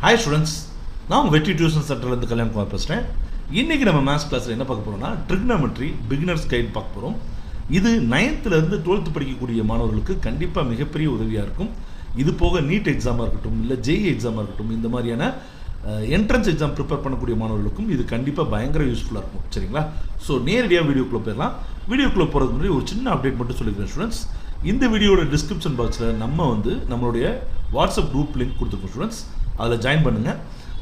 Hi students, நான் வெற்றி tuition சென்டர்லேருந்து கல்யாண்குமார் பேசுகிறேன். இன்றைக்கி நம்ம மேத்ஸ் கிளாஸில் என்ன பார்க்க போகிறோம்னா ட்ரிக்னாமெட்ரி பிகினர்ஸ் கைட் பார்க்க போகிறோம். இது 9th-லேருந்து 12th படிக்கக்கூடிய மாணவர்களுக்கு கண்டிப்பாக மிகப்பெரிய உதவியாக இருக்கும். இது போக நீட் எக்ஸாமாக இருக்கட்டும், இல்லை ஜேஇ எக்ஸாமாக இருக்கட்டும், இந்த மாதிரியான என்ட்ரன்ஸ் எக்ஸாம் ப்ரிப்பேர் பண்ணக்கூடிய மாணவர்களுக்கும் இது கண்டிப்பாக பயங்கர யூஸ்ஃபுல்லாக இருக்கும். சரிங்களா? ஸோ நேரடியாக வீடியோக்குள்ளே போயிடலாம். வீடியோக்குள்ளே போகிறதுக்கு முன்னாடி ஒரு சின்ன அப்டேட் மட்டும் சொல்லிக்கிறேன் ஸ்டூடெண்ட்ஸ். இந்த வீடியோட டிஸ்கிரிப்ஷன் பாக்ஸில் நம்மளுடைய வாட்ஸ்அப் குரூப் லிங்க் கொடுத்துருக்கோம் ஸ்டூடெண்ட்ஸ். அதில் ஜாயின் பண்ணுங்கள்.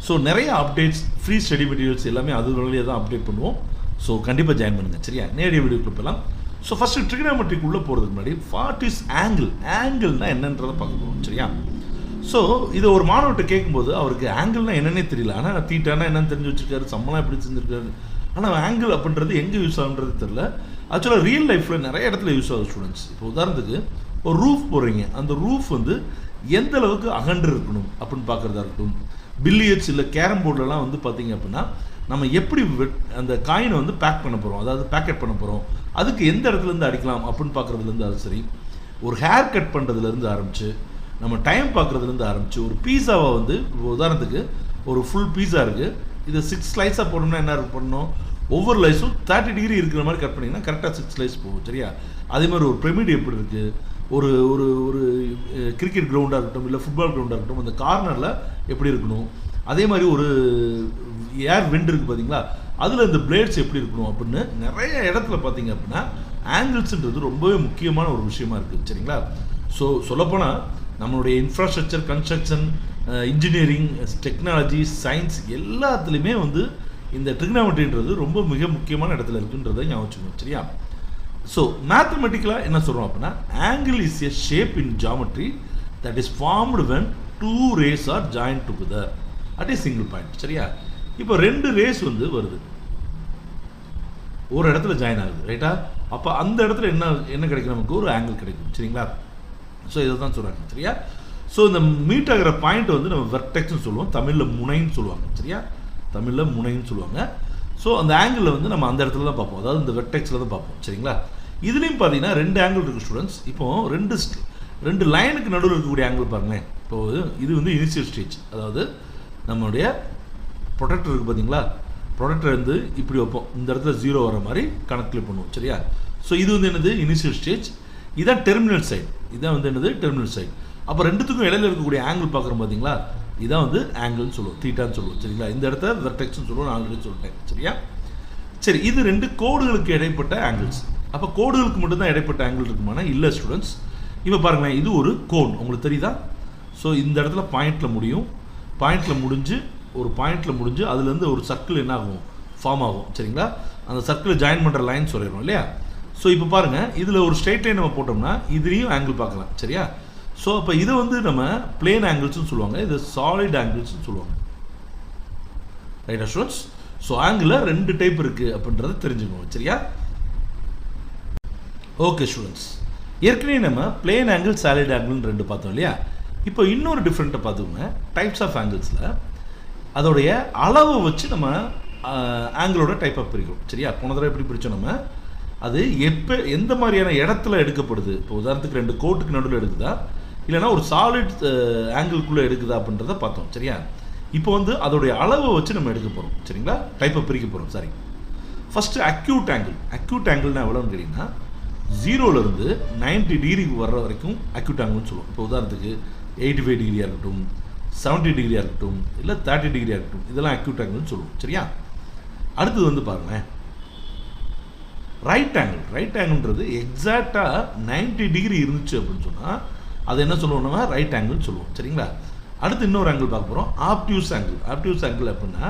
ஸோ நிறைய அப்டேட்ஸ், ஃப்ரீ ஸ்டடி மெட்டீரியல்ஸ் எல்லாமே அது வழியாக தான் அப்டேட் பண்ணுவோம். ஸோ கண்டிப்பாக ஜாயின் பண்ணுங்கள். சரியா? நேரடியாக வீடியோக்குள்ளே போகலாம். ஸோ ஃபஸ்ட்டு ட்ரிகனாமெட்ரிக் உள்ளே போகிறதுக்கு முன்னாடி வாட் இஸ் ஆங்கிள்னா என்னன்றதை பார்க்க போகிறோம். சரியா? ஸோ இதை ஒரு மாணவர்கிட்ட கேட்கும்போது அவருக்கு ஆங்கிள்னா என்னன்னே தெரியல. ஆனால் தீட்டானா என்னன்னு தெரிஞ்சு வச்சுருக்காரு, சம்மலாம் எப்படி செஞ்சுருக்காரு. ஆனால் ஆங்கிள் அப்படின்றது எங்கே யூஸ் ஆகுன்றது தெரியல. ஆக்சுவலாக ரியல் லைஃப்பில் நிறைய இடத்துல யூஸ் ஆகுது ஸ்டூடெண்ட்ஸ். இப்போ உதாரணத்துக்கு ஒரு ரூஃப் போடுறீங்க, அந்த ரூஃப் வந்து எந்த அளவுக்கு அகன்று இருக்கணும் அப்படின்னு பார்க்குறதா இருக்கட்டும். பில்லியர்ட்ஸ் இல்லை கேரம் போர்டிலலாம் வந்து பார்த்தீங்க அப்படின்னா நம்ம எப்படி அந்த காயினை வந்து பேக் பண்ண போகிறோம், அதாவது பேக்கெட் பண்ண போகிறோம், அதுக்கு எந்த இடத்துலேருந்து அடிக்கலாம் அப்படின்னு பார்க்குறதுலேருந்து அது சரி, ஒரு ஹேர் கட் பண்ணுறதுலேருந்து ஆரம்பித்து நம்ம டைம் பார்க்குறதுலேருந்து ஆரம்பித்து ஒரு பீஸாவை வந்து உதாரணத்துக்கு ஒரு ஃபுல் பீஸா இருக்குது, இதை 6 ஸ்லைஸாக போடணும்னா என்ன பண்ணணும், ஒவ்வொரு லைஸும் 30 டிகிரி இருக்கிற மாதிரி கட் பண்ணிங்கன்னா கரெக்டாக 6 ஸ்லைஸ் போகும். சரியா? அதே மாதிரி ஒரு பிரமிட் எப்படி இருக்குது, ஒரு ஒரு ஒரு கிரிக்கெட் கிரவுண்டாக இருக்கட்டும், இல்லை ஃபுட்பால் கிரவுண்டாக இருக்கட்டும், அந்த கார்னரில் எப்படி இருக்கணும், அதே மாதிரி ஒரு ஏர் விண்ட் இருக்குது பார்த்தீங்களா, அதில் இந்த பிளேட்ஸ் எப்படி இருக்கணும் அப்படின்னு நிறைய இடத்துல பார்த்தீங்க அப்படின்னா ஆங்கிள்ஸுன்றது ரொம்பவே முக்கியமான ஒரு விஷயமா இருக்குது. சரிங்களா? ஸோ சொல்லப்போனால் நம்மளுடைய infrastructure, construction, engineering, technology, science எல்லாத்துலேயுமே வந்து இந்த ட்ரிகனாமெட்ரின்றது ரொம்ப மிக முக்கியமான இடத்துல இருக்குன்றதை ஞாபகம் வச்சுக்கணும். சரியா? ஸோ மேத்தமெட்டிக்கலாக என்ன சொல்கிறோம் அப்படின்னா angle is a shape in geometry that is formed when 2 rays are join together at a single point. சரியா? இப்போ 2 ரேஸ் வந்து வருது, ஒரு இடத்துல ஜாயின் ஆகுது, ரைட்டா? அப்போ அந்த இடத்துல என்ன கிடைக்கும், நமக்கு ஒரு ஆங்கிள் கிடைக்கும். சரிங்களா? ஸோ இதை தான் சொல்கிறாங்க. சரியா? ஸோ இந்த மீட் ஆகிற பாயிண்ட் வந்து நம்ம வெர்டெக்ஸ்னு சொல்லுவோம், தமிழில் முனைன்னு சொல்லுவாங்க. சரியா? தமிழில் முனைன்னு சொல்லுவாங்க. ஸோ அந்த ஆங்கிளில் வந்து நம்ம அந்த இடத்துல தான் பார்ப்போம், அதாவது இந்த வெர்டெக்ஸில் தான் பார்ப்போம். சரிங்களா? இதுலேயும் பார்த்தீங்கன்னா 2 ஆங்கிள் இருக்குது ஸ்டூடெண்ட்ஸ். இப்போது ரெண்டு லைனுக்கு நடுவில் இருக்கக்கூடிய ஆங்கிள் பாருங்களேன். இப்போது இது வந்து இனிஷியல் ஸ்டேஜ், அதாவது நம்மளுடைய ப்ரொடக்டர் இருக்குது பார்த்தீங்களா, ப்ரொடக்டர் வந்து இப்படி வைப்போம், இந்த இடத்துல 0 வர மாதிரி கணக்கில் பண்ணுவோம். சரியா? ஸோ இது வந்து என்னது, இனிஷியல் ஸ்டேஜ். இதான் டெர்மினல் சைடு, இதான் வந்து என்னது, டெர்மினல் சைடு. அப்போ ரெண்டுத்துக்கும் இடையில இருக்கக்கூடிய ஆங்கிள் பார்க்குறோம் பார்த்தீங்களா, இதான் வந்து ஆங்கிள்னு சொல்லுவோம், தீட்டான்னு சொல்லுவோம். சரிங்களா? இந்த இடத்த வெர்டெக்ஸ்னு சொல்லுவோம், நான் ஆல்ரெடி சொல்லிட்டேன். சரியா? சரி, இது 2 கோடுகளுக்கு இடைப்பட்ட ஆங்கிள்ஸ். அப்போ கோடுகளுக்கு மட்டும்தான் இடைப்பட்ட ஆங்கிள் இருக்குமானா இல்லை ஸ்டூடெண்ட்ஸ். இப்போ பாருங்களேன், இது ஒரு கோன், உங்களுக்கு தெரியுதா? ஸோ இந்த இடத்துல பாயிண்டில் முடியும், பாயிண்டில் முடிஞ்சு அதுலேருந்து ஒரு சர்க்கிள் என்ன ஆகும், ஃபார்ம் ஆகும். சரிங்களா? அந்த சர்க்கிளை ஜாயின் பண்ணுற லைன் சொல்லிடுறோம் இல்லையா? ஸோ இப்போ பாருங்கள், இதில் ஒரு ஸ்ட்ரெயிட் லைன் நம்ம போட்டோம்னா இதுலேயும் ஆங்கிள் பார்க்கலாம். சரியா? ஸோ அப்போ இதை வந்து நம்ம பிளேன் ஆங்கிள்ஸ்னு சொல்லுவாங்க, இது சாலிட் ஆங்கிள்ஸ்னு சொல்லுவாங்க. ரைட்டா ஸ்டூடெண்ட்ஸ்? ஸோ ஆங்கிளில் 2 டைப் இருக்குது அப்படின்றத தெரிஞ்சுக்கணும். சரியா? ஓகே ஸ்டூடெண்ட்ஸ், ஏற்கனவே நம்ம பிளேன் ஆங்கிள், சாலிட் ஆங்கிள்னு 2 பார்த்தோம் இல்லையா? இப்போ இன்னொரு டிஃப்ரெண்ட்டை பார்த்துக்கோங்க. டைப்ஸ் ஆஃப் ஆங்கிள்ஸில் அதோடைய அளவை வச்சு நம்ம ஆங்கிளோட டைப்பாக பிரிக்கிறோம். சரியா? போன தடவை எப்படி பிரித்தோம் நம்ம, அது எந்த மாதிரியான இடத்துல எடுக்கப்படுது, இப்போ உதாரணத்துக்கு 2 கோட்டுக்கு நடுவில் எடுக்குதா, இல்லைனா ஒரு சாலிட் ஆங்கிள்குள்ளே எடுக்குதா அப்படின்றத பார்த்தோம். சரியா? இப்போ வந்து அதோடைய அளவை வச்சு நம்ம எடுக்க போகிறோம். சரிங்களா? டைப்பை பிரிக்க போகிறோம். சரி, ஃபஸ்ட்டு அக்யூட் ஆங்கிள்னா எவ்வளோன்னு கேட்டிங்கன்னா 0லேருந்து 90 டிகிரி வர்ற வரைக்கும் அக்யூட் ஆங்கிள்னு சொல்லுவோம். இப்போ உதாரணத்துக்கு 85 டிகிரியாக இருக்கட்டும், 70 டிகிரியாக இருக்கட்டும், இல்லை 30 டிகிரியாக இருக்கட்டும், இதெல்லாம் அக்யூட் ஆங்கிள்னு சொல்லுவோம். சரியா? அடுத்தது வந்து பாருங்களேன், ரைட் ஆங்கிள்ன்றது எக்ஸாக்டாக 90 டிகிரி இருந்துச்சு அப்படின்னு சொன்னால் அது என்ன சொல்லுவோம், நம்ம ரைட் ஆங்கிள்னு சொல்லுவோம். சரிங்களா? அடுத்து இன்னொரு ஆங்கிள் பார்க்க போகிறோம், ஆப்டியூஸ் ஆங்கிள் அப்படின்னா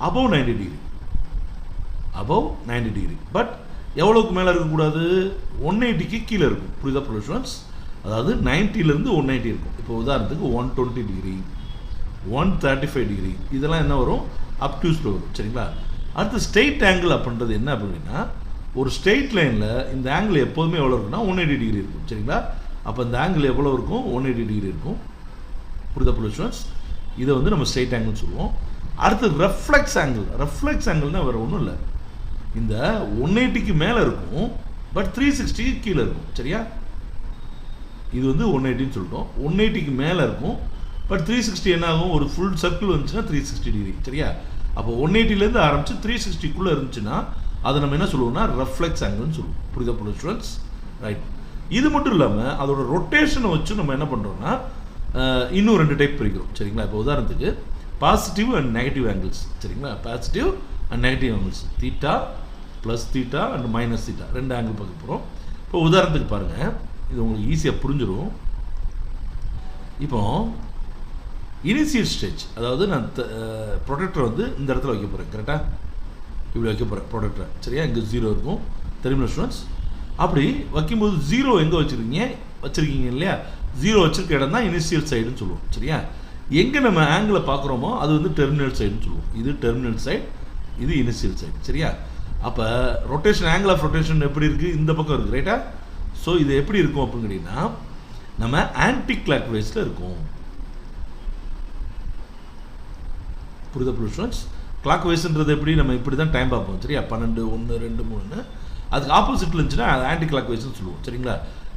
அபவ் 90 டிகிரி, பட் எவ்வளோக்கு மேலே இருக்கக்கூடாது, 180க்கு கீழே இருக்கும். புரியுதா ப்ரொஃபஷன்ஸ்? அதாவது 90லேருந்து 180 இருக்கும். இப்போ உதாரணத்துக்கு 120 டிகிரி, 135 டிகிரி, இதெல்லாம் என்ன வரும், அப்டியூஸில் வரும். சரிங்களா? அடுத்து ஸ்ட்ரெயிட் ஆங்கிள் அப்படின்றது என்ன அப்படின்னா, ஒரு ஸ்ட்ரெயிட் லைனில் இந்த ஆங்கிள் எப்போதுமே எவ்வளோ இருக்குன்னா 180 டிகிரி இருக்கும். சரிங்களா? அப்போ இந்த ஆங்கிள் எவ்வளோ இருக்கும், 180 டிகிரி இருக்கும். புரியுதா ப்ரொஃபஷன்ஸ்? இதை வந்து நம்ம ஸ்ட்ரெயிட் ஆங்கிள்னு சொல்லுவோம். அடுத்து ரெஃப்ளெக்ஸ் ஆங்கிள்னால் வேறு ஒன்றும் இல்லை, இந்த 180க்கு மேலே இருக்கும் பட் 360க்கு கீழே இருக்கும். சரியா? இது வந்து 180ன்னு சொல்லிட்டோம். 180க்கு மேலே இருக்கும், பட் 360 என்ன ஆகும், ஒரு ஃபுல் சர்க்கிள் வந்துச்சுன்னா 360 டிகிரி. சரியா? அப்போ 180லேருந்து ஆரம்பிச்சு 360க்குள்ளே இருந்துச்சுன்னா அதை நம்ம என்ன சொல்லுவோம்னா ரெஃப்ளெக்ஸ் ஆங்கிள்னு சொல்லுவோம். புரியுதா ஸ்டூடெண்ட்ஸ்? ரைட். இது மட்டும் இல்லாமல் அதோட ரொட்டேஷனை வச்சு நம்ம என்ன பண்ணுறோம்னா இன்னும் 2 டைப் பிரிக்கிறோம். சரிங்களா? இப்போ உதாரணத்துக்கு பாசிட்டிவ் அண்ட் நெகட்டிவ் ஆங்கிள்ஸ். சரிங்களா? Positive and negative angles, theta plus theta and minus theta, 2 angle பார்க்க போகிறோம். இப்போ உதாரணத்துக்கு பாருங்கள், இது உங்களுக்கு ஈஸியாக புரிஞ்சிடும். இப்போ இனிஷியல் ஸ்டேஜ், அதாவது நான் ப்ரொடெக்டரை வந்து இந்த இடத்துல வைக்க போகிறேன். கரெக்டாக இப்படி வைக்க போகிறேன் ப்ரொடெக்டரை. சரியா? இங்கே 0 இருக்கும். தெரியுமா ஸ்டூடெண்ட்ஸ்? அப்படி வைக்கும்போது 0 எங்கே வச்சுருக்கீங்க இல்லையா? 0 வச்சுருக்க இடம் தான் இனிஷியல் சைடுன்னு சொல்லுவோம். சரியா? எங்கே நம்ம ஆங்கிளை பார்க்குறோமோ அது வந்து டெர்மினல் சைடுன்னு சொல்லுவோம். இது டெர்மினல் சைடு, இது இனிஷியல் சைடு. சரியா? அப்போ ரொட்டேஷன், ஆங்கிள் ஆஃப் ரொட்டேஷன் எப்படி இருக்குது? இந்த பக்கம் இருக்குது. ரைட்டா? ஸோ இது எப்படி இருக்கும் அப்படின்னு கேட்டிங்கன்னா நம்ம ஆன்டி கிளாக் வைஸில் இருக்கும். புரியுதா ஸ்டூடெண்ட்ஸ்? கிளாக் வைஸ்ன்றது எப்படி, நம்ம இப்படி தான் டைம் பார்ப்போம். சரியா? 12, 1, 2, 3. அதுக்கு ஆப்போசிட்டில் இருந்துச்சுன்னா அது ஆன்டி கிளாக் வைஸ்ன்னு சொல்லுவோம். சரிங்களா?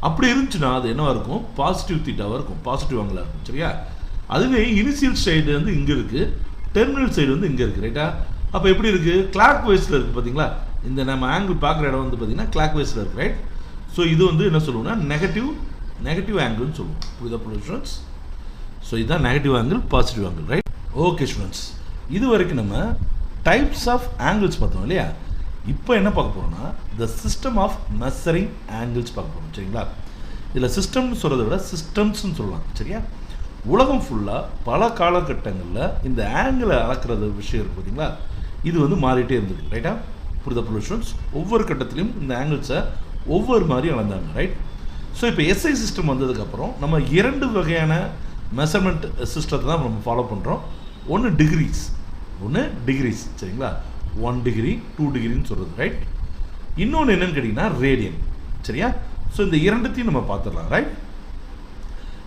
அப்படி இருந்துச்சுன்னா அது என்னவாக இருக்கும், பாசிட்டிவ் தீட்டாவாக இருக்கும், பாசிட்டிவ் ஆங்கிளாக இருக்கும். சரியா? அதுவே இனிஷியல் சைடு வந்து இங்கே இருக்குது, டெர்மினல் சைடு வந்து இங்கே இருக்குது. ரைட்டா? அப்போ எப்படி இருக்குது, கிளாக் வைஸில் இருக்குது. பார்த்தீங்களா? இந்த நம்ம ஆங்கிள் பார்க்குற இடம் வந்து பார்த்தீங்கன்னா கிளாக் வைஸில் இருக்குது. ரைட்? ஸோ இது வந்து என்ன சொல்லுவோம்னா நெகட்டிவ் ஆங்கிள்னு சொல்லுவோம். புரியுதா ஸ்டூடெண்ட்ஸ்? ஸோ இதுதான் negative angle, positive angle. Right? Okay students, இது வரைக்கும் நம்ம டைப்ஸ் ஆஃப் ஆங்கிள்ஸ் பார்த்தோம் இல்லையா? இப்போ என்ன பார்க்க போகிறோம்னா the system of measuring angles பார்க்க போகிறோம். சரிங்களா? இதில் சிஸ்டம்னு சொல்கிறத விட சிஸ்டம்ஸ்ன்னு சொல்லலாம். சரியா? உலகம் ஃபுல்லாக பல காலகட்டங்களில் இந்த ஆங்கிளை அளக்கிறது விஷயம் இருக்குது. பார்த்தீங்களா? இது வந்து மாறிட்டே இருந்திருக்கு. ரைட்டா? புரியுதா ஸ்டூடெண்ட்ஸ்? ஒவ்வொரு கட்டத்திலையும் இந்த ஆங்கிள்ஸை ஒவ்வொரு மாதிரி அளந்தாங்க. ரைட்? ஸோ இப்போ எஸ்ஐ சிஸ்டம் வந்ததுக்கப்புறம் நம்ம 2 வகையான மெஷர்மெண்ட் சிஸ்டத்தை தான் நம்ம ஃபாலோ பண்ணுறோம். ஒன்று டிகிரிஸ். சரிங்களா? 1 டிகிரி 2 டிகிரின்னு சொல்கிறது. ரைட்? இன்னொன்று என்னன்னு கேட்டிங்கன்னா ரேடியன். சரியா? ஸோ இந்த 2த்தையும் நம்ம பார்த்துடலாம். ரைட்?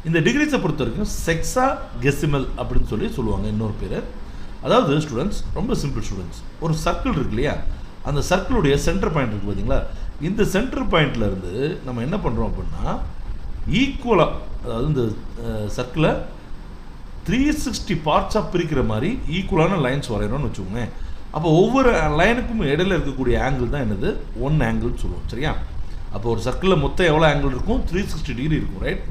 இந்த டிகிரிஸை பொறுத்த வரைக்கும் செக்ஸா கெசிமல் அப்படின்னு சொல்லுவாங்க இன்னொரு பேர். அதாவது ஸ்டூடெண்ட்ஸ், ரொம்ப சிம்பிள் ஸ்டூடெண்ட்ஸ், ஒரு சர்க்கிள் இருக்கு இல்லையா? அந்த சர்க்கிளுடைய சென்டர் பாயிண்ட் இருக்குது பார்த்தீங்களா? இந்த சென்டர் பாயிண்ட்ல இருந்து நம்ம என்ன பண்ணுறோம் அப்படின்னா ஈக்குவலாக, அதாவது இந்த சர்க்கிளை 360 பார்ட்ஸாக பிரிக்கிற மாதிரி ஈக்குவலான லைன்ஸ் வரையணும்னு வச்சுக்கோங்க. அப்போ ஒவ்வொரு லைனுக்கும் இடையில இருக்கக்கூடிய ஆங்கிள் தான் என்னது, 1 ஆங்கிள்னு சொல்லுவோம். சரியா? அப்போ ஒரு சர்க்கிளில் மொத்தம் எவ்வளோ ஆங்கிள் இருக்கும், 360 டிகிரி இருக்கும். ரைட்?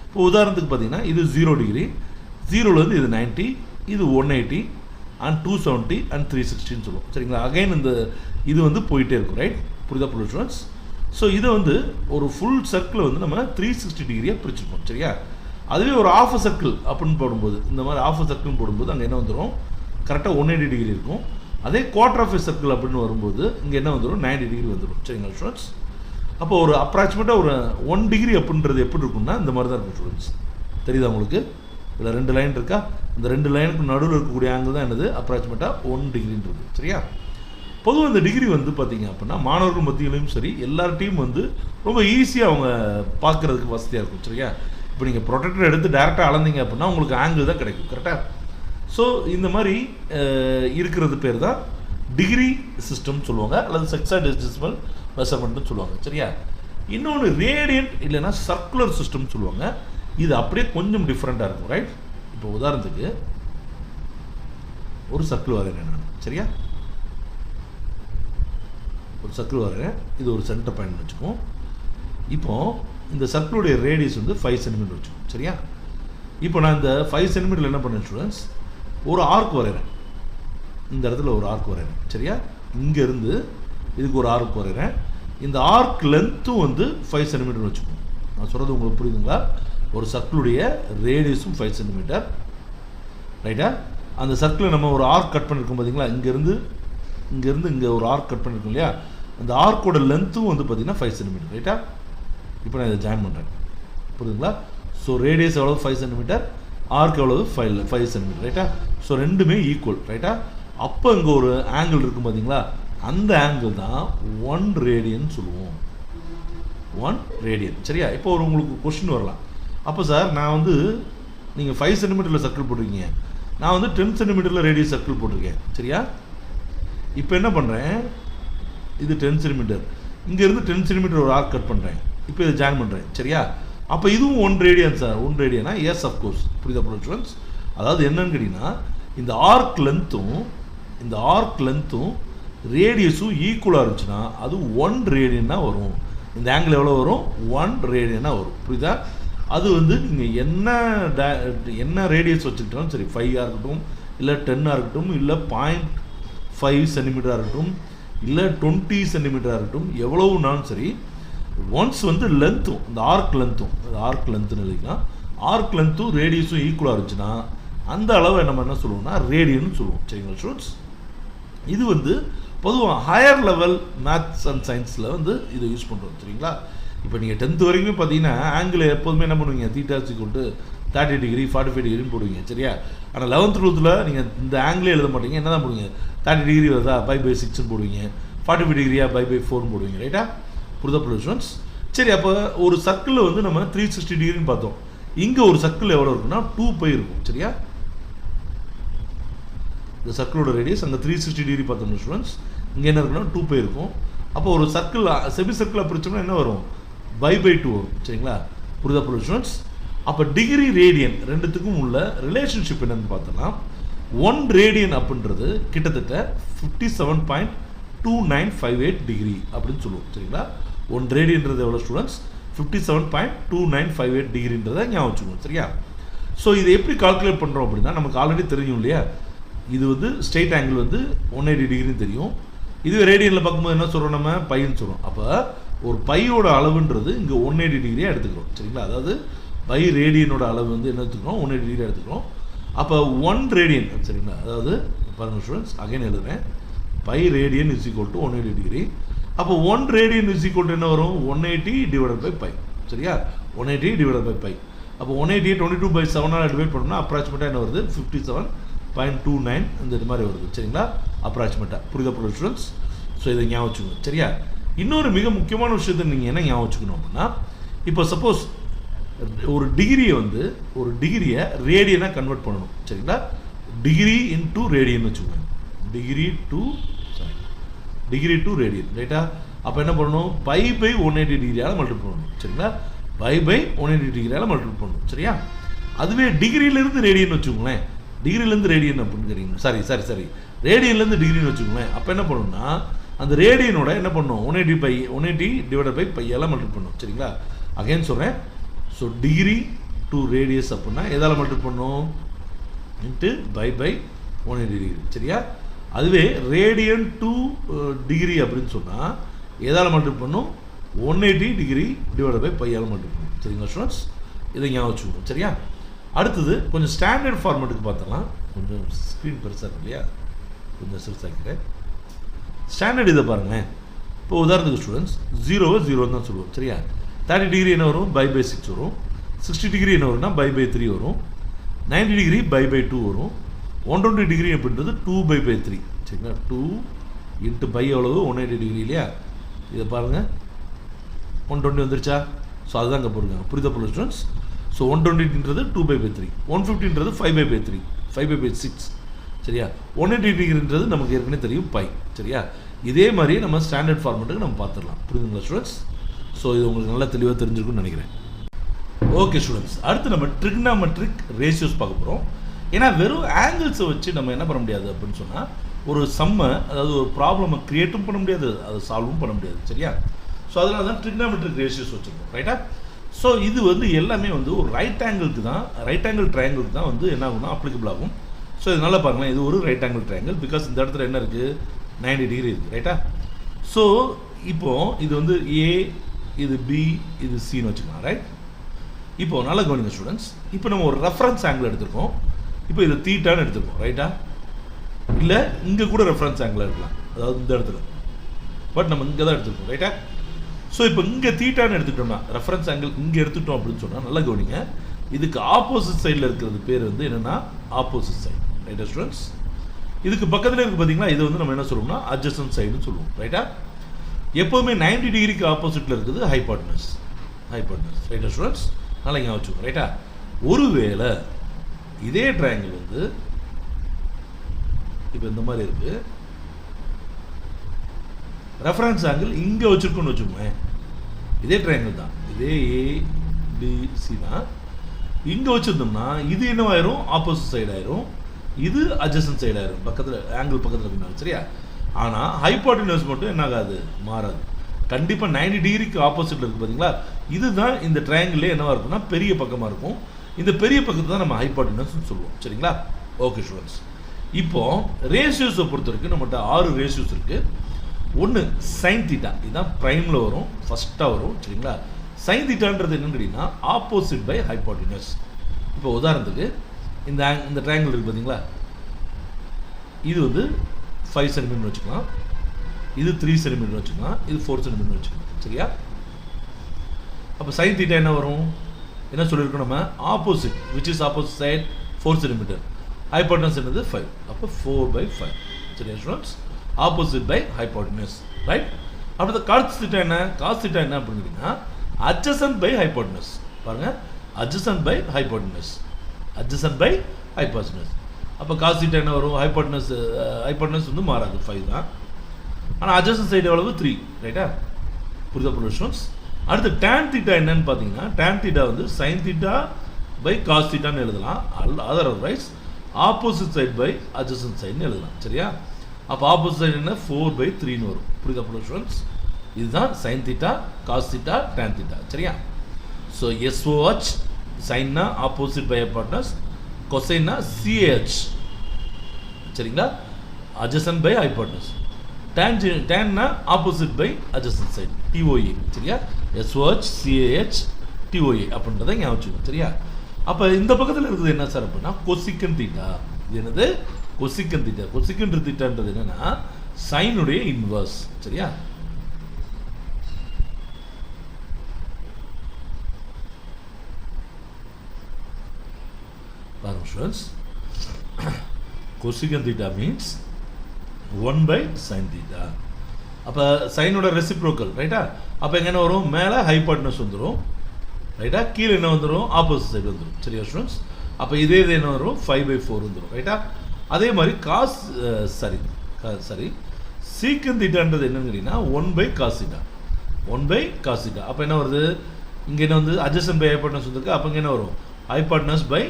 இப்போ உதாரணத்துக்கு பார்த்தீங்கன்னா இது 0 டிகிரி, 0லேருந்து இது 90, இது 180 அண்ட் 270 அண்ட் 360ன்னு சொல்லுவோம். சரிங்களா? அகைன் இந்த இது வந்து போயிட்டே இருக்கும். ரைட்? புரியுதா ஸ்டூடெண்ட்ஸ்? ஸோ இதை வந்து ஒரு ஃபுல் சர்க்கிளை வந்து நம்ம 360 டிகிரியாக பிரிச்சுருக்கோம். சரியா? அதுவே ஒரு ஆஃப் சர்க்கிள் அப்படின்னு போடும்போது, இந்த மாதிரி ஆஃப் சர்க்கிள்னு போடும்போது அங்கே என்ன வந்துடும், கரெக்டாக 180 டிகிரி இருக்கும். அதே குவார்டர் ஆஃப் சர்க்கிள் அப்படின்னு வரும்போது இங்கே என்ன வந்துடும், 90 டிகிரி வந்துடும். சரிங்களா ஸ்டூடெண்ட்ஸ்? அப்போ ஒரு அப்ராக்சிமேட்டாக ஒரு 1 டிகிரி அப்படின்றது எப்படி இருக்கும்னா இந்த மாதிரி தான் இருக்கும் ஸ்டூடெண்ட்ஸ். தெரியுதா உங்களுக்கு? இதில் 2 லைன் இருக்கா? இந்த 2 லைனுக்கு நடுவில் இருக்கக்கூடிய ஆங்கிள் தான் என்னது, அப்ராக்சிமேட்டாக 1 டிகிரின்றது. சரியா? பொதுவாக இந்த டிகிரி வந்து பார்த்தீங்க அப்படின்னா மாணவர்கள் மத்தியிலையும் சரி எல்லார்ட்டையும் வந்து ரொம்ப ஈஸியாக அவங்க பார்க்குறதுக்கு வசதியாக இருக்கும். சரியா? இப்போ நீங்கள் ப்ரொடெக்டர் எடுத்து டேரெக்டாக அளந்தீங்க அப்படின்னா உங்களுக்கு ஆங்கிள் தான் கிடைக்கும். கரெக்டாக? ஸோ இந்த மாதிரி இருக்கிறது பேர் தான் டிகிரி சிஸ்டம் சொல்லுவாங்க, அல்லது செக்ஸாடெசிமல் மெஷர்மெண்ட்னு சொல்லுவாங்க. சரியா? இன்னொன்று ரேடியன்ட் இல்லைன்னா சர்க்குலர் சிஸ்டம் சொல்லுவாங்க. இது அப்படியே கொஞ்சம் டிஃப்ரெண்ட்டாக இருக்கும். ரைட்? இப்போ உதாரணத்துக்கு ஒரு சர்க்கிள் வரைகிறேன் நான். சரியா? ஒரு சர்க்கிள் வரைகிறேன், இது ஒரு சென்டர் பாயிண்ட் வச்சுக்குவோம். இப்போது இந்த சர்க்கிளுடைய ரேடியஸ் வந்து 5 சென்டிமீட்டர் வச்சுக்கோம். சரியா? இப்போ நான் இந்த 5 சென்டிமீட்டரில் என்ன பண்ணேன் ஸ்டூடெண்ட்ஸ், ஒரு ஆர்க் வரைகிறேன். இந்த இடத்துல ஒரு ஆர்க் வரைகிறேன். சரியா? இங்கேருந்து இதுக்கு ஒரு ஆர்க் வரைகிறேன். இந்த ஆர்க் லென்த்தும் வந்து 5 சென்டிமீட்டர் வச்சுக்கோங்க. நான் சொல்கிறது உங்களுக்கு புரியுதுங்களா? ஒரு சர்க்கிளுடைய ரேடியஸும் 5 சென்டிமீட்டர். ரைட்டா? அந்த சர்க்கிளை நம்ம ஒரு ஆர்க் கட் பண்ணியிருக்கோம் பார்த்தீங்களா? இங்கேருந்து இங்கே ஒரு ஆர்க் கட் பண்ணியிருக்கோம் இல்லையா? அந்த ஆர்க்கோட லென்த்தும் வந்து பார்த்தீங்கன்னா 5 சென்டிமீட்டர். ரைட்டா? இப்போ நான் இதை ஜாயின் பண்ணுறேன். புரியுதுங்களா? ஸோ ரேடியஸ் எவ்வளோ, 5 சென்டிமீட்டர், ஆர்க் எவ்வளவு, 5 சென்டிமீட்டர். ரைட்டா? ஸோ ரெண்டுமே ஈக்குவல். ரைட்டா? அப்போ இங்கே ஒரு ஆங்கிள் இருக்கும் பார்த்தீங்களா? அந்த ஆங்கிள் தான் 1 ரேடியன் சொல்லுவோம். 1 ரேடியன். சரியா? இப்போ ஒரு உங்களுக்கு கொஸ்டின் வரலாம், அப்போ சார் நான் வந்து நீங்கள் 5 சென்டிமீட்டரில் சர்க்கிள் போட்டிருக்கீங்க, நான் வந்து 10 சென்டிமீட்டரில் ரேடியஸ் சர்க்கிள் போட்டிருக்கேன். சரியா? இப்போ என்ன பண்ணுறேன், இது 10 சென்டிமீட்டர், இங்கேருந்து 10 சென்டிமீட்டர் ஒரு ஆர்க் கட் பண்ணுறேன். இப்போ இதை ஜாயின் பண்ணுறேன். சரியா? அப்போ இதுவும் 1 ரேடியன் சார். 1 ரேடியனா எஸ் அஃப்கோர்ஸ். புரியுதா ஸ்டூடெண்ட்ஸ்? அதாவது என்னன்னு கேட்டிங்கன்னா இந்த ஆர்க் லென்த்தும் ரேடியஸும் ஈக்குவலாக இருந்துச்சுன்னா அது 1 ரேடியனாக வரும். இந்த ஆங்கிள் எவ்வளோ வரும்? 1 ரேடியனாக வரும். புரியுதா? அது வந்து நீங்கள் என்ன ரேடியஸ் வச்சுக்கிட்டாலும் சரி, 5 இருக்கட்டும், இல்லை 10 இருக்கட்டும், இல்லை 0.5 சென்டிமீட்டராக இருக்கட்டும், இல்லை 20 சென்டிமீட்டராக இருக்கட்டும், எவ்வளவுனாலும் சரி, ஒன்ஸ் வந்து லென்த்தும் இந்த ஆர்க் லென்த்துன்னு எழுதிக்கலாம். ஆர்க் லென்த்தும் ரேடியஸும் ஈக்குவலாக இருந்துச்சுன்னா அந்த அளவை நம்ம என்ன சொல்லுவோம்னா ரேடியன்னு சொல்லுவோம். சரிங்களா ஸ்டூடெண்ட்ஸ்? இது வந்து பொதுவாக ஹையர் லெவல் மேத்ஸ் அண்ட் சயின்ஸில் வந்து இதை யூஸ் பண்ணுறோம். சரிங்களா? இப்போ நீங்கள் 10th வரைக்குமே பார்த்தீங்கன்னா ஆங்கிள் எப்போதுமே என்ன பண்ணுவீங்க? θ = 30 டிகிரி 45 டிகிரின்னு போடுவீங்க. சரியா? ஆனால் 11th 12th நீங்கள் இந்த ஆங்கிளே எழுத மாட்டீங்க. என்ன தான் போடுவீங்க? 30 டிகிரி வருதா π/6ன்னு போடுவீங்க, 45 டிகிரியா π/4ன்னு போடுவீங்க. ரைட்டா? புரிதா ஸ்டூடெண்ட்ஸ்? சரி, அப்போ ஒரு சர்க்கிளில் வந்து நம்ம 360 டிகிரின்னு பார்த்தோம். இங்கே ஒரு சர்க்கிள் எவ்வளோ இருக்குன்னா 2π இருக்கும். சரியா? இந்த சர்க்கிளோட ரேடியஸ் அங்கே 360 டிகிரி பார்த்தோம் ஸ்டூடெண்ட்ஸ். இங்கே என்ன இருக்குன்னா 2π இருக்கும். அப்போ ஒரு சர்க்கிள் செமி சர்க்கிளாக பிரிச்சோம்னா என்ன வரும்? π/2 வரும். சரிங்களா? புரிதா ஸ்டூடெண்ட்ஸ்? அப்போ டிகிரி ரேடியன் ரெண்டுத்துக்கும் உள்ள ரிலேஷன்ஷிப் என்னன்னு பார்த்தோம்னா 1 ரேடியன் அப்படின்றது கிட்டத்தட்ட 57.2958 டிகிரி அப்படின்னு சொல்லுவோம். சரிங்களா? 1 ரேடியன்றது எவ்வளோ ஸ்டூடெண்ட்ஸ்? 57.2958 டிகிரின்றதை ஞாபகம் வச்சுக்கணும். சரியா? ஸோ இதை எப்படி கால்குலேட் பண்ணுறோம் அப்படின்னா நமக்கு ஆல்ரெடி தெரியும் இல்லையா? இது வந்து ஸ்ட்ரெயிட் ஆங்கிள் வந்து 180 டிகிரின்னு தெரியும். இதுவே ரேடியனில் பார்க்கும்போது என்ன சொல்கிறோம்? நம்ம பைன்னு சொல்கிறோம். அப்போ ஒரு பையோட அளவுன்றது இங்கே 180 டிகிரியாக எடுத்துக்கிறோம். சரிங்களா? அதாவது பை ரேடியனோட அளவு வந்து என்ன எடுத்துக்கிறோம்? 180 டிகிரி எடுத்துக்கிறோம். அப்போ 1 ரேடியன், சரிங்களா? அதாவது பாருங்கள் ஸ்டூடெண்ட்ஸ், அகைன் எழுதுறேன். By radian = 180 degree. அப்போ 1 ரேடியன் = என்ன வரும்? 180/π. சரியா? 180/π. அப்போ 180 22/7 டிவைட் பண்ணோம்னா அப்ராக்சிமேட்டாக என்ன வருது? 57.29 இந்த மாதிரி வருது. சரிங்களா? அப்ராக்சிமேட்டாக. புரியுதா ஸ்டூடெண்ட்ஸ்? ஸோ இதை ஞாபகம் வச்சுக்கணும். சரியா? இன்னொரு மிக முக்கியமான விஷயத்தை நீங்கள் என்ன ஞாபகம் வச்சுக்கணும் அப்படின்னா, இப்போ சப்போஸ் ஒரு டிகிரியை ரேடியனாக கன்வெர்ட் பண்ணணும். சரிங்களா? டிகிரி இன்டூ ரேடியன் வச்சுக்கோங்க. Degree to radian. ரைட்டா? அப்போ என்ன பண்ணணும்? π/180 டிகிரியால் மல்டிபிள் பண்ணணும். சரிங்களா? π/180 டிகிரியால் மல்டிபிள் பண்ணணும். சரியா? அதுவே டிகிரியிலேருந்து ரேடியன் வச்சுக்கோங்களேன். டிகிரிலேருந்து ரேடியன் அப்படின்னு கேட்டீங்க. சரி ரேடியன்லேருந்து டிகிரின்னு வச்சுக்கோங்களேன். அப்போ என்ன பண்ணணும்னா அந்த ரேடியனோட என்ன பண்ணணும்? 180/π மல்டிபிள் பண்ணணும். சரிங்களா? அகைன் சொல்கிறேன். ஸோ டிகிரி டு ரேடியஸ் அப்படின்னா எதால் மல்டிபிள் பண்ணணும்? Into π/180 degree. சரியா? அதுவே ரேடியன் டு டிகிரி அப்படின்னு சொன்னால் எதால் மல்டிபிள் பண்ணும்? 180 டிகிரி /πயால் மல்டிபிள் பண்ணும். சரிங்களா ஸ்டூடெண்ட்ஸ்? இதை ஞாபகம் வச்சுக்கணும். சரியா? அடுத்தது கொஞ்சம் ஸ்டாண்டர்ட் ஃபார்மேட்டுக்கு பார்த்தலாம். கொஞ்சம் ஸ்க்ரீன் பெருசாக இருக்கு இல்லையா? கொஞ்சம் சிறுசாக்கிறேன். ஸ்டாண்டர்ட் இதை பாருங்களேன். இப்போ உதாரணத்துக்கு ஸ்டூடெண்ட்ஸ் 0வை 0ன்னு தான் சொல்லுவோம். சரியா? 30 டிகிரி என்ன வரும்? π/6 வரும். 60 டிகிரி என்ன வரும்னா π/3 வரும். 90 டிகிரி π/2 வரும். 120 டிகிரி அப்படின்றது 2π/3. சரிங்களா? 2 × π எவ்வளவு? 180 டிகிரி இல்லையா? இதை பாருங்கள், 120 வந்துருச்சா? ஸோ அதுதான் இங்கே போடுங்க. புரியுதா ஸ்டூடெண்ட்ஸ்? ஸோ 120ன்றது 2π/3, 150ன்றது 5π/3, 5π/6. சரியா? 180 டிகிரின்றது நமக்கு ஏற்கனவே தெரியும் π. சரியா? இதே மாதிரி நம்ம ஸ்டாண்டர்ட் ஃபார்மேட்டுக்கு நம்ம பார்த்துடலாம். புரியுதுங்களா ஸ்டூடெண்ட்ஸ்? ஸோ இது உங்களுக்கு நல்லா தெளிவாக தெரிஞ்சிருக்குன்னு நினைக்கிறேன். ஓகே ஸ்டூடெண்ட்ஸ், அடுத்து நம்ம ட்ரிக்னாமெட்ரிக் ரேஷியோஸ் பார்க்க போகிறோம். ஏன்னா வெறும் ஆங்கிள்ஸை வச்சு நம்ம என்ன பண்ண முடியாது அப்படின்னு சொன்னால் ஒரு சம்மை, அதாவது ஒரு ப்ராப்ளமை க்ரியேட்டும் பண்ண முடியாது, அதை சால்வும் பண்ண முடியாது. சரியா? ஸோ அதனால தான் ட்ரிக்னாமெட்ரிக் ரேஷியோஸ் வச்சுருக்கோம். ரைட்டா? ஸோ இது வந்து எல்லாமே வந்து ஒரு ரைட் ஆங்கிள் ட்ரையாங்கிளுக்கு தான் வந்து என்ன ஆகும்னா அப்ளிகபிள் ஆகும். ஸோ இது நல்லா பாருங்களேன், இது ஒரு ரைட் ஆங்கிள் ட்ரையாங்கிள். பிகாஸ் இந்த இடத்துல என்ன இருக்குது? 90 டிகிரி இருக்குது. ரைட்டா? ஸோ இப்போது இது வந்து ஏ, இது பி, இது சின்னு வச்சுக்கலாம். ரைட்? இப்போது நல்லா கவனிங்க ஸ்டூடெண்ட்ஸ். இப்போ நம்ம ஒரு ரெஃபரன்ஸ் ஆங்கிள் எடுத்துருக்கோம். இப்போ இது தீட்டான்னு எடுத்துருக்கோம். ரைட்டா? இல்லை இங்கே கூட ரெஃபரன்ஸ் ஆங்கிள் இருக்கலாம், அதாவது இந்த இடத்துல. பட் நம்ம இங்கே தான் எடுத்துருக்கோம். ரைட்டா? ஸோ இப்போ இங்கே தீட்டான்னு எடுத்துக்கிட்டோம்னா, ரெஃபரன்ஸ் ஆங்கிள் இங்கே எடுத்துக்கிட்டோம் அப்படின்னு சொன்னால் நல்லா கவனிங்க, இதுக்கு ஆப்போசிட் சைடில் இருக்கிறது பேர் வந்து என்னென்னா ஆப்போசிட் சைடு. ரைட்டா ஸ்டூடெண்ட்ஸ்? இதுக்கு பக்கத்தில் இருக்குது பார்த்தீங்களா, இது வந்து நம்ம என்ன சொல்லுவோம்னா அட்ஜசன்ட் சைடுன்னு சொல்லுவோம். ரைட்டா? எப்போவுமே 90 டிகிரிக்கு ஆப்போசிட்டில் இருக்குது ஹைபாட்னஸ். ரைட்டா ஸ்டூடெண்ட்ஸ்? நல்லா இங்கே வச்சுக்கோங்க. ரைட்டா? ஒருவேளை இதே ட்ரையாங்கிள் வந்து இப்போ இந்த மாதிரி இருக்குது, ரெஃபரன்ஸ் ஆங்கிள் இங்கே வச்சுருக்கோன்னு வச்சுக்கோங்க. இதே ட்ரையாங்கிள் தான், இதே ஏ BC தான். இங்கே வச்சுருந்தோம்னா இது என்னவாயிரும், ஆப்போசிட் சைடு ஆயிரும், இது அட்ஜசன்ட் சைடு ஆயிரும், பக்கத்தில் ஆங்கிள் பக்கத்தில் இருக்குனாலும் சரியா. ஆனால் ஹைபாட்டினஸ் மட்டும் என்ன ஆகாது, மாறாது. கண்டிப்பாக 90 டிகிரிக்கு ஆப்போசிட்டில் இருக்குது பார்த்தீங்களா. இதுதான் இந்த ட்ரையாங்கிளே என்னவாக இருக்கும்னா பெரிய பக்கமாக இருக்கும். இந்த பெரிய பக்கத்தை தான் நம்ம ஹைபாட்டினஸ்ன்னு சொல்லுவோம். சரிங்களா. ஓகே ஸ்டூடெண்ட்ஸ், இப்போது ரேஷியோஸை பொறுத்த வரைக்கும் நம்மகிட்ட 6 ரேஷியோஸ் இருக்குது. ஒன்று சைன் தீட்டா, இதுதான் ப்ரைமில் வரும், ஃபஸ்ட்டாக வரும். சரிங்களா. சைன் தீட்டான்றது என்னன்னு கேட்டிங்கன்னா ஆப்போசிட் பை ஹைபாட்டினஸ். இப்போ உதாரணத்துக்கு இந்த ட்ரையாங்கிள் இருக்குது பார்த்தீங்களா, இது வந்து 5 சென்டிமீட்டர் வச்சுக்கலாம், இது 3 சென்டிமீட்டர் வச்சுக்கலாம், இது 4 சென்டிமீட்டர் வச்சுக்கலாம். சரியா. அப்போ சைன் தீட்டா என்ன வரும், என்ன சொல்லியிருக்கோம் நம்ம, opposite which is opposite side 4 centimetre, hypotenuse என்னது 5, அப்போ 4/5. சரியா students, opposite by hypotenuse, right. அடுத்த காஸ் தீட்டா என்ன, காஸ் தீட்டா என்ன அப்படின்னு கேட்டிங்கன்னா அட்ஜசன்ட் பை ஹைபாட்டினஸ். பாருங்கள், adjacent by hypotenuse, adjacent by hypotenuse. அப்போ காஸ் தீட்டா என்ன வரும், ஹைபாட்டினஸ் வந்து மாறாது, 5 தான். ஆனால் அட்ஜசன்ட் சைடு எவ்வளவு, 3, ரைட்டா. புரிதா ஸ்டூடெண்ட்ஸ். அடுத்து டேன் தீட்டா என்னன்னு பார்த்தீங்கன்னா, டேன் தீட்டா வந்து சைன் தீட்டா பை காஸ் தீட்டான்னு எழுதலாம், otherwise opposite side by adjacent சைடுன்னு எழுதலாம். சரியா. அப்போ ஆப்போசிட் சைடு என்ன, 4/3ன்னு வரும். புரிதா ஸ்டூடெண்ட்ஸ். இதுதான் sine theta, cos theta, tan theta. சரியா. ஸோ SOH சைன்னா ஆப்போசிட் பை ஹைபாட்டினஸ், கொசைன்னா CAH. சரிங்களா, அட்ஜசன்ட் பை ஹைபாட்டினஸ். டேன்னா opposite by adjacent side, TOA. சரியா. SOH CAH TOA அப்படின்றத ஞாபகம் வச்சுக்கணும். சரியா. அப்போ இந்த பக்கத்தில் இருக்குது என்ன சார் அப்படின்னா கொசிக்கன் தீட்டா. இது என்னது, கொசிக்கன் தீட்டா. கொசிக்கன் தீட்டான்றது என்னன்னா சைனுடைய இன்வர்ஸ். சரியா. பாருங்க students, கொசிக்கன் theta means 1/sin theta. அப்போ சைனோட ரெசிப்ரோக்கல், ரைட்டா. அப்போ எங்கே என்ன வரும், மேலே ஹைபாட்டினஸ் வந்துடும், ரைட்டா. கீழே என்ன வந்துடும், ஆப்போசிட் சைடு வந்துடும். சரியா ஸ்டூடெண்ட்ஸ். அப்போ இதே இது என்ன வரும், 5/4 வந்துடும், ரைட்டா. அதே மாதிரி சீக்கன் தீட்டான்றது என்னன்னு கேட்டிங்கன்னா 1/cos தீட்டா, 1/cos தீட்டா. அப்போ என்ன வருது, இங்கே என்ன வந்து அட்ஜசன்ட் பை ஹைபாட்டினஸ் வந்துருக்கு, அப்போ இங்கே என்ன வரும், ஹைபாட்டினஸ் பை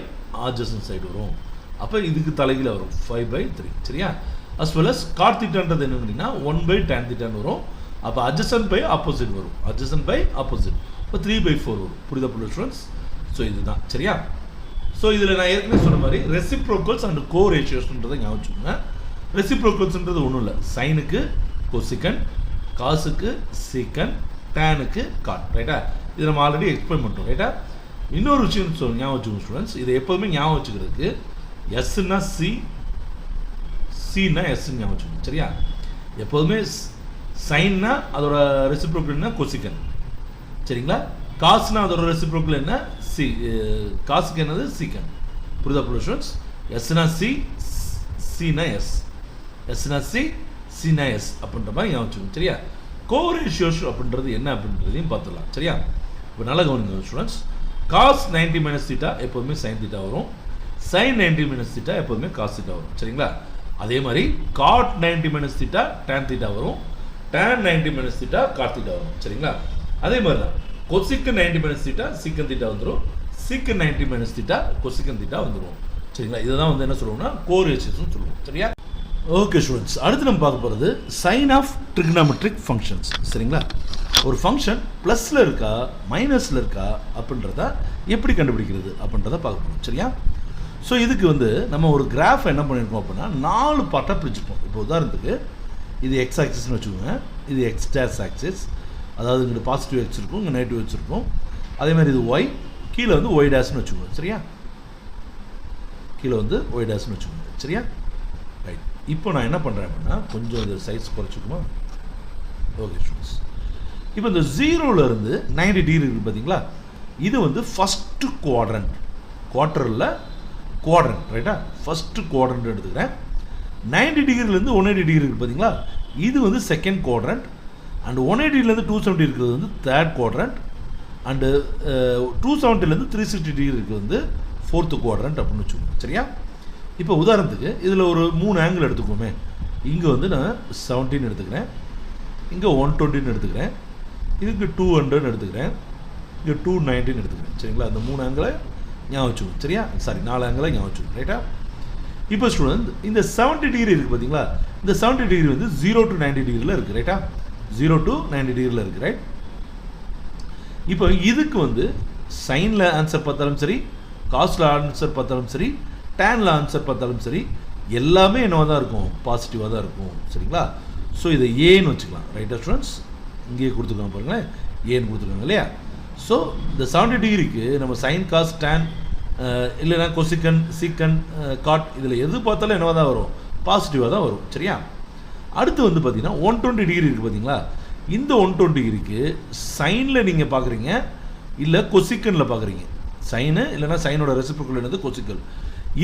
அட்ஜசன்ட் சைடு வரும். அப்போ இதுக்கு தலைகீழ வரும், 5/3. சரியா. as well as cot தீட்டான்றது என்னன்னு கேட்டிங்கன்னா 1/tan தீட்டான்னு வரும். அப்போ அட்ஜசன்ட் பை ஆப்போசிட் வரும், அட்ஜசன்ட் பை ஆப்போசிட். இப்போ 3/4 வரும். புரியுதா ஸ்டூடெண்ட்ஸ். ஸோ இதுதான். சரியா. ஸோ இதில் நான் ஏற்கனவே சொன்ன மாதிரி ரெசிப்ரோக்கல்ஸ் அண்ட் கோ ரேஷியோஸ்ன்றதை ஞாபகம் வச்சுக்கோங்க. ரெசிப்ரோக்கல்ஸ்ன்றது ஒன்றும் இல்லை, சைனுக்கு கொசிக்கன், காசுக்கு சீக்கன், டேனுக்கு காட், ரைட்டா. இதை நம்ம ஆல்ரெடி எக்ஸ்பிளைன் பண்ணிட்டோம், ரைட்டா. இன்னொரு விஷயம் ஞாபகம் வச்சுக்கோங்க ஸ்டூடெண்ட்ஸ், இதை எப்போதுமே ஞாபகம் வச்சுக்கிறதுக்கு எஸ்ன்னா சி, சின்னா எஸ்ன்னு ஞாபகம் வச்சுக்கோங்க. சரியா. எப்போதுமே சைன்னா அதோட ரெசிப்ரோக்கல் என்ன, கொசிக்கன். சரிங்களா. காசுனா அதோட ரெசிப்ரோக்கல் என்ன, சி. காசுக்கு என்னது, சீக்கன். புரியுதா ஸ்டூடெண்ட்ஸ். எஸ்னா சி, சினா எஸ், எஸ்னா சி, சினா எஸ் அப்படின்ற மாதிரி ஞாபகம் வச்சுக்கோங்க. சரியா. கோ ரேஷியோஸ் அப்படின்றது என்ன அப்படின்றதையும் பார்த்துடலாம். சரியா. இப்போ நல்லா கவனிங்க ஸ்டூடெண்ட்ஸ். காஸ் 90 மைனஸ் தீட்டா எப்போதுமே சைன் தீட்டா வரும், சைன் 90 மைனஸ் தீட்டா எப்போதுமே காஸ் தீட்டா வரும். சரிங்களா. அதே மாதிரி cot 90 minus theta tan theta வரும், tan 90 minus theta cot theta வரும். சரிங்களா. அதே மாதிரி தான் cosecant 90 minus theta secant theta வந்துடும், சீக்கன் 90 மைனஸ் தீட்டா கொசிக்கன் தீட்டா வந்துடும். சரிங்களா. இதை தான் வந்து என்ன சொல்லுவோம்னா கோ ரேஷியோஸ்னு சொல்லுவோம். சரியா. ஓகே ஸ்டூடெண்ட்ஸ், அடுத்து நம்ம பார்க்க போகிறது சைன் ஆஃப் ட்ரிகனாமெட்ரிக் ஃபங்க்ஷன்ஸ். சரிங்களா. ஒரு ஃபங்க்ஷன் ப்ளஸில் இருக்கா மைனஸில் இருக்கா அப்படின்றத எப்படி கண்டுபிடிக்கிறது அப்படின்றத பார்க்க போகிறோம். சரியா. ஸோ இதுக்கு வந்து நம்ம ஒரு கிராஃப் என்ன பண்ணியிருக்கோம் அப்படின்னா 4 பார்ட்டாக பிரிச்சுப்போம். இப்போ உதாரணத்துக்கு இது எக்ஸ் ஆக்சிஸ்னு வச்சுக்கோங்க, இது எக்ஸ் டேஸ் ஆக்சிஸ், அதாவது இங்கே பாசிட்டிவ் எக்ஸ் இருக்கும், இங்கே நெகட்டிவ் எக்ஸ் இருக்கும். அதே மாதிரி இது ஒய், கீழே வந்து ஒய் டேஸ்னு வச்சுக்கோங்க. சரியா. கீழே வந்து ஒய் டேஸ்னு வச்சுக்கோங்க. சரியா. ரைட். இப்போ நான் என்ன பண்ணுறேன் அப்படின்னா கொஞ்சம் இந்த சைஸ் குறைச்சிக்குமா. ஓகே ஸ்டூடெண்ட்ஸ், இப்போ இந்த 0லேருந்து 90 டிகிரி இருக்குது பார்த்தீங்களா, இது வந்து ஃபஸ்ட்டு குவாட்ரண்ட், குவார்ட்டரில் குவாட்ரண்ட், ரைட்டா. ஃபஸ்ட்டு குவாட்ரண்ட் எடுத்துக்கிறேன். 90 டிகிரிலேருந்து 180 டிகிரி இருக்குது பார்த்தீங்களா, இது வந்து செகண்ட் குவாட்ரண்ட். அண்ட் 180லேருந்து 270 இருக்கிறது வந்து தேர்ட் குவாட்ரண்ட். அண்டு 270லேருந்து 360 டிகிரி இருக்கிறது வந்து ஃபோர்த்து குவாட்ரண்ட் அப்படின்னு வச்சுக்கோங்க. சரியா. இப்போ உதாரணத்துக்கு இதில் ஒரு 3 ஆங்கிள் எடுத்துக்கோமே. இங்கே வந்து நான் 17 எடுத்துக்கிறேன், இங்கே 120 எடுத்துக்கிறேன், இதுக்கு 200 எடுத்துக்கிறேன், இங்கே 290 எடுத்துக்கிறேன் சரிங்களா. அந்த 3 ஆங்கிளை ஞாபகம் வச்சுக்கணும் சரியா. சாரி 4 ஆங்கிளை ஞாபகம் வச்சுக்கணும் ரைட்டா. இப்போ ஸ்டூடெண்ட் இந்த 70 டிகிரி இருக்குது பார்த்தீங்களா, இந்த 70 டிகிரி வந்து 0 to 90 டிகிரியில் இருக்குது ரைட்டா. 0 to 90 டிகிரியில் இருக்குது ரைட். இப்போ இதுக்கு வந்து சைனில் ஆன்சர் பார்த்தாலும் சரி, காஸ்டில் ஆன்சர் பார்த்தாலும் சரி, டேனில் ஆன்சர் பார்த்தாலும் சரி, எல்லாமே என்னவாக தான் இருக்கும், பாசிட்டிவாக தான் இருக்கும் சரிங்களா. ஸோ இதை ஏன்னு வச்சுக்கலாம் ரைட்டா ஸ்டூடெண்ட்ஸ். இங்கேயே கொடுத்துருக்காங்க பாருங்களேன், ஏன்னு கொடுத்துருக்காங்க இல்லையா. ஸோ இந்த 70 டிகிரிக்கு நம்ம சைன் காஸ் டேன் இல்லைனா கொசிக்கன் சீக்கன் காட் இதில் எது பார்த்தாலும் என்னவாக தான் வரும், பாசிட்டிவாக தான் வரும் சரியா. அடுத்து வந்து பார்த்தீங்கன்னா 120 டிகிரி இருக்குது பார்த்தீங்களா. இந்த 120 டிகிரிக்கு சைனில் நீங்கள் பார்க்குறீங்க இல்லை கொசிக்கனில் பார்க்குறீங்க, சைனு இல்லைனா சைனோட ரெசிப்ரோக்கல் என்னது கொசிக்கல்,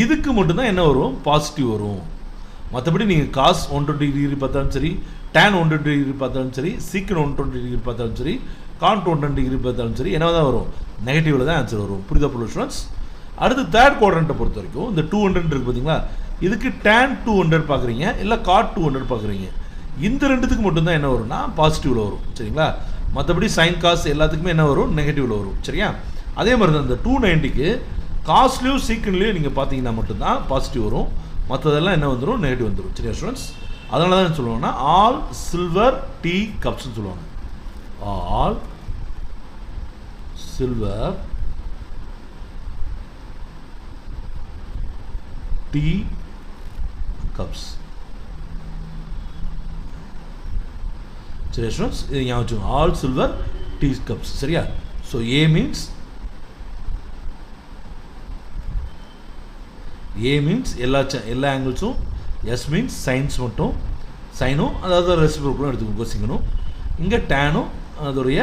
இதுக்கு மட்டும்தான் என்ன வரும், பாசிட்டிவ் வரும். மற்றபடி நீங்கள் காஸ் 120 டிகிரி பார்த்தாலும் சரி, டேன் 120 டிகிரி பார்த்தாலும் சரி, சீக்கன் 120 டிகிரி பார்த்தாலும் சரி, கான்ட் 120 டிகிரி பார்த்தாலும் சரி, என்ன தான் வரும், நெகட்டிவில் தான் ஆன்சர் வரும். புரிதா ஸ்டூடெண்ட்ஸ். அடுத்து தேர்ட் குவாட்ரண்ட்டை பொறுத்த வரைக்கும் இந்த 200 இருக்குது பார்த்தீங்களா, இதுக்கு டேன் 200 பார்க்குறீங்க இல்லை காட் 200 பார்க்குறீங்க, இந்த ரெண்டுத்துக்கு மட்டும்தான் என்ன வரும்னா பாசிட்டிவில் வரும் சரிங்களா. மற்றபடி சைன் காஸ் எல்லாத்துக்குமே என்ன வரும், நெகட்டிவில் வரும் சரியா. அதே மாதிரி தான் இந்த 290க்கு காஸ்ட்லேயும் சீக்கன்லேயும் நீங்கள் பார்த்தீங்கன்னா மட்டும்தான் பாசிட்டிவ் வரும், மற்றதெல்லாம் என்ன வந்துடும், நெகட்டிவ் வந்துடும் சரியா ஸ்டூடெண்ட்ஸ். அதனால தான் சொல்லுவாங்கன்னா ஆல் சில்வர் டீ கப்ஸ்ன்னு சொல்லுவாங்க. ஆல் சில்வர் டீ கப்ஸ் சரியா ஸ்டூடெண்ட்ஸ். இது ஞாபகம் வச்சுக்கோங்க, ஆல் சில்வர் டீ கப்ஸ் சரியா. ஸோ ஏ மீன்ஸ் எல்லா ஆங்கிள்ஸும், எஸ் மீன்ஸ் சைன்ஸ் மட்டும், சைனும் அதாவது ரெசிப்ரோக்கலும் எடுத்துக்கோங்க கொசிக்கனும், இங்கே டேனும் அதோடைய